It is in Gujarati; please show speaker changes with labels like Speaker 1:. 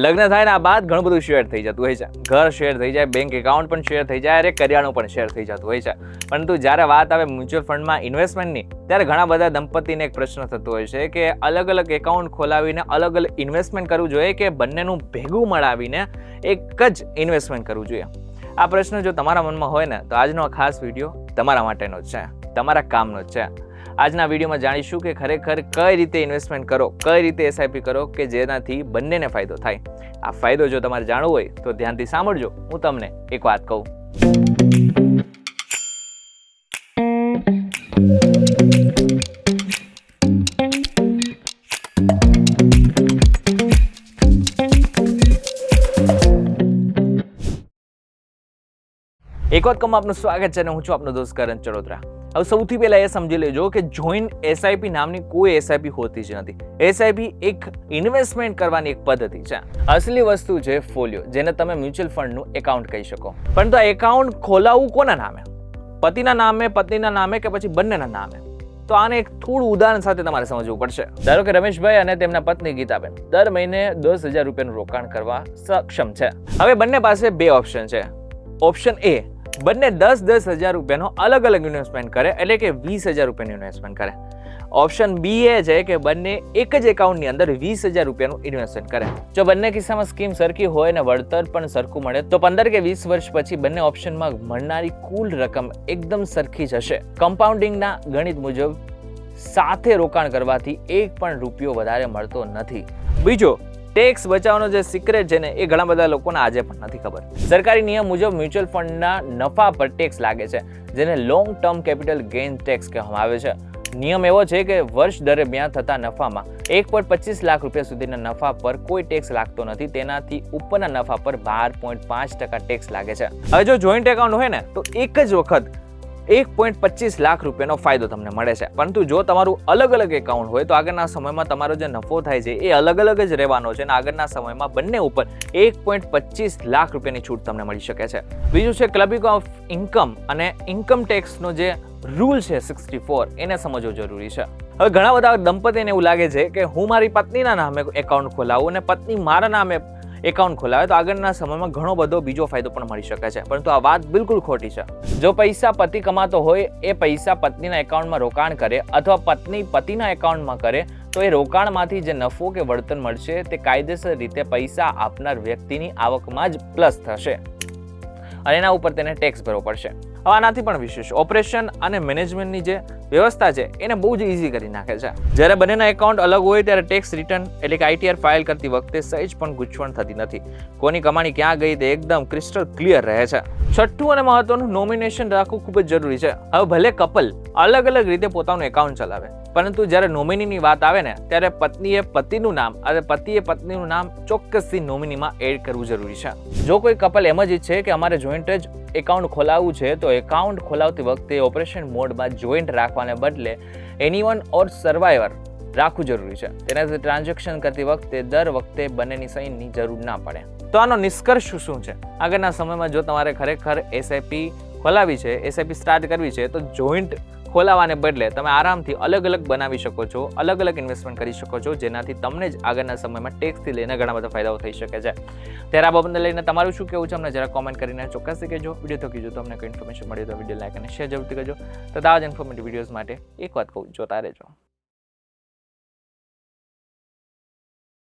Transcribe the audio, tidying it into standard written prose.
Speaker 1: લગ્ન થાય ને આ બાદ ઘણું બધું શેર થઈ જતું હોય છે. ઘર શેર થઈ જાય, બેંક એકાઉન્ટ પણ શેર થઈ જાય, અરે કરિયાણું પણ શેર થઈ જતું હોય છે. પરંતુ જ્યારે વાત આવે મ્યુચ્યુઅલ ફંડમાં ઇન્વેસ્ટમેન્ટની, ત્યારે ઘણા બધા દંપતીને એક પ્રશ્ન થતો હોય છે કે અલગ અલગ એકાઉન્ટ ખોલાવીને અલગ અલગ ઇન્વેસ્ટમેન્ટ કરવું જોઈએ કે બંનેનું ભેગું મળાવીને એક જ ઇન્વેસ્ટમેન્ટ કરવું જોઈએ. આ પ્રશ્ન જો તમારા મનમાં હોય ને તો આજનો આ ખાસ વિડીયો તમારા માટેનો જ છે, તમારા કામનો જ છે. આજના વિડીયોમાં જાણીશું કે ખરેખર કઈ રીતે ઇન્વેસ્ટમેન્ટ કરો, કઈ રીતે એસઆઈપી કરો કે જેનાથી બંનેને ફાયદો થાય. આ ફાયદો જો તમારે જાણવો હોય તો ધ્યાનથી સાંભળજો. હું તમને એક વાત કહું. એક વાત કહું, આપનું સ્વાગત છે અને હું છું આપનો દોસ્ત કરણ ચડોદરા. હવે સૌથી પહેલા એ સમજી લેજો કે જોઈન્ટ એસઆઈપી નામની કોઈ એસઆઈપી હોતી જ નથી. એસઆઈપી એક ઇન્વેસ્ટમેન્ટ કરવાની એક પદ્ધતિ છે. અસલી વસ્તુ છે ફોલિયો, જેને તમે મ્યુચ્યુઅલ ફંડનું એકાઉન્ટ કહી શકો. પરંતુ આ એકાઉન્ટ ખોલાવવું કોના નામે? પતિના નામે, પત્નીના નામે કે પછી બંનેના નામે? તો આને એક થોડું ઉદાહરણ સાથે તમારે સમજવું પડશે. ધારો કે રમેશભાઈ અને તેમના પત્ની ગીતાબેન દર મહિને 10,000 રૂપિયાનું રોકાણ કરવા સક્ષમ છે. હવે બંને પાસે બે ઓપ્શન છે. ઓપ્શન એ, બંને 10,000 રૂપિયાનો અલગ અલગ ઇન્વેસ્ટમેન્ટ કરે, એટલે કે 20,000 રૂપિયાનું ઇન્વેસ્ટમેન્ટ કરે. ઓપ્શન બી એ છે કે બંને એક જ એકાઉન્ટની અંદર 20,000 રૂપિયાનું ઇન્વેસ્ટમેન્ટ કરે. જો બંને કિસ્સામાં સ્કીમ સરખી હોય અને વળતર પણ સરખું મળે તો 15 કે 20 વર્ષ પછી બંને ઓપ્શનમાં મળનારી કુલ રકમ એકદમ સરખી જ હશે. કમ્પાઉન્ડિંગના ગણિત મુજબ સાથે રોકાણ કરવાથી એક પણ રૂપિયો વધારે મળતો નથી. બીજો, ટેક્સ બચાવવાનો જે સિક્રેટ છે ને એ ઘણા બધા લોકોને આજે પણ નથી ખબર. સરકારી નિયમ મુજબ મ્યુચ્યુઅલ ફંડના નફા પર ટેક્સ લાગે છે, જેને long term capital gain tax કહેવામાં આવે છે. નિયમ એવો છે કે વર્ષ દરમિયાન થતા નફામાં 1.25 લાખ રૂપિયા સુધીના નફા પર કોઈ ટેક્સ લાગતો નથી. તેનાથી ઉપરના નફા પર 12.5% ટેક્સ લાગે છે. હવે જો જોઈન્ટ એકાઉન્ટ હોય ને તો એક જ વખત 1.25 લાખ રૂપિયાનો ફાયદો તમને મળે છે. પરંતુ જો તમારું અલગ અલગ એકાઉન્ટ હોય તો આગળના સમયમાં તમારો જે નફો થાય છે એ અલગ અલગ જ રહેવાનો છે અને આગળના સમયમાં બંને ઉપર 1.25 લાખ રૂપિયાની છૂટ તમને મળી શકે છે. બીજું છે ક્લબિંગ ઓફ ઇન્કમ અને ઇન્કમ ટેક્સનો જે રૂલ છે 64, એને સમજવો જરૂરી છે. હવે ઘણા બધા દંપતીને એવું લાગે છે કે હું મારી પત્નીના નામે એકાઉન્ટ ખોલાવું અને પત્ની મારા નામે એકાઉન્ટ ખોલાવે તો આગળના સમયમાં ઘણો બધો બીજો ફાયદો પણ મળી શકે છે. પરંતુ આ વાત બિલકુલ ખોટી છે. જો પૈસા પતિ કમાતો હોય એ પૈસા પત્નીના એકાઉન્ટમાં રોકાણ કરે અથવા પત્ની પતિના એકાઉન્ટમાં કરે તો એ રોકાણમાંથી જે નફો કે વળતર મળશે તે કાયદેસર રીતે પૈસા આપનાર વ્યક્તિની આવકમાં જ પ્લસ થશે અને એના ઉપર તેને ટેક્સ ભરવો પડશે. હવે આનાથી પણ વિશેષ ઓપરેશન અને મેનેજમેન્ટની જે વ્યવસ્થા છે એને બહુ જ ઇઝી કરી નાખે છે. જ્યારે બંનેના એકાઉન્ટ અલગ હોય ત્યારે ટેક્સ રિટર્ન એટલે કે આઈટીઆર ફાઇલ કરતી વખતે સહેજ પણ ગૂંચવણ થતી નથી. કોની કમાણી ક્યાં ગઈ તે એકદમ ક્રિસ્ટલ ક્લિયર રહે છે. છઠ્ઠું અને મહત્વનું, નોમિનેશન રાખવું ખૂબ જ જરૂરી છે. હવે ભલે કપલ અલગ અલગ રીતે પોતાનું એકાઉન્ટ ચલાવે, પરંતુ જ્યારે નોમિનીની વાત આવે ને ત્યારે પત્નીએ પતિનું નામ અને પતિએ પત્નીનું નામ ચોક્કસથી નોમિનીમાં એડ કરવું જરૂરી છે. જો કોઈ કપલ એમ જ ઈચ્છે કે અમારે જોઈન્ટ જ એકાઉન્ટ ખોલાવવું છે તો એકાઉન્ટ ખોલાવતી વખતે ઓપરેશન મોડમાં જોઈન્ટ રાખવાને બદલે એનીવન ઓર સર્વાઈવર રાખવું જરૂરી છે. તેનાથી ટ્રાન્ઝેક્શન કરતી વખતે દર વખતે બંનેની સહીની જરૂર ના પડે. તો આનો નિષ્કર્ષ શું છે? આગળના સમયમાં જો તમારે ખરેખર એસઆઈપી ખોલાવી છે, એસઆઈપી સ્ટાર્ટ કરવી છે તો જોઈન્ટ ખોલાવાને બદલે તમે આરામથી અલગ અલગ બનાવી શકો છો, અલગ અલગ ઇન્વેસ્ટમેન્ટ કરી શકો છો, જેનાથી તમને જ આગળના સમયમાં ટેક્સથી લઈને ઘણા બધા ફાયદાઓ થઈ શકે છે. ત્યારે આ બાબતને લઈને તમારું શું કહેવું છે અમને જરા કોમેન્ટ કરીને ચોક્કસથી કહેજો. વિડીયો થકી જો તમને કોઈ ઇન્ફોર્મેશન મળી તો વિડીયો લાઈક અને શેર જરૂરથી કરજો. તથા આ જ ઇન્ફોર્મેટિવ વિડીયોઝ માટે એક વાત કહું, જોતા રહેજો.